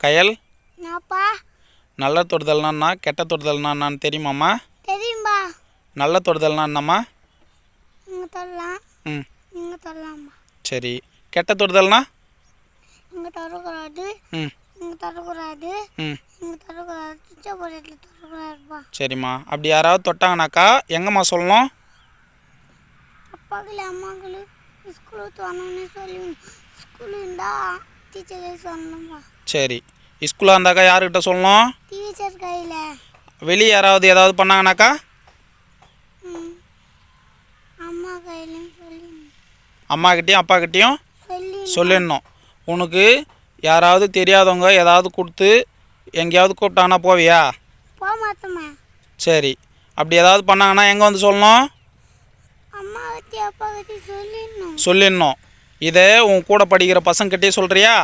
கயல், நாப்பா நல்ல தொடுதல்னா கெட்ட தொடுதல்னா தெரியுமாம்மா? தெரியும்பா. நல்ல தொடுதல்னா என்னம்மா? இங்கே தொடலாம், ம் இங்கே தொடலாம்ப்பா. சரி. கெட்ட தொடுதல்னா? இங்கே தொடக்கூடாது, ம் இங்கே தொடக்கூடாது, ம் இங்கே தொடக்கூடாது, சுவிட்சை போட்டுல தொடக்கூடாதுப்பா. சரிம்மா. அப்படி யாராவது தொட்டாங்கனாக்கா எங்கம்மா சொல்லணும்? அப்பாக்கள் அம்மாக்கள் ஸ்கூலுக்கு வரணும்னு சொல்லி ஸ்கூலு இருந்தால் டீச்சரே சொல்லணும்ப்பா. சரி. ஸ்கூலாக இருந்தாக்கா யாருக்கிட்ட சொல்லணும்? டீச்சர் கையில். வெளியே யாராவது ஏதாவது பண்ணாங்கனாக்கா? அம்மா கையிலையும் சொல்லி அம்மாக்கிட்டேயும் அப்பாக்கிட்டேயும் சொல்லி சொல்லிடணும். உனக்கு யாராவது தெரியாதவங்க ஏதாவது கொடுத்து எங்கேயாவது கூப்பிட்டாங்கன்னா போவியா? போக மாட்டோமா. சரி. அப்படி ஏதாவது பண்ணாங்கன்னா எங்கே வந்து சொல்லணும்? அம்மா கட்டி அப்பா கட்டி சொல்லிடணும். சொல்லிடணும். இதை உன் கூட படிக்கிற பசங்கக்கிட்டே சொல்கிறியா?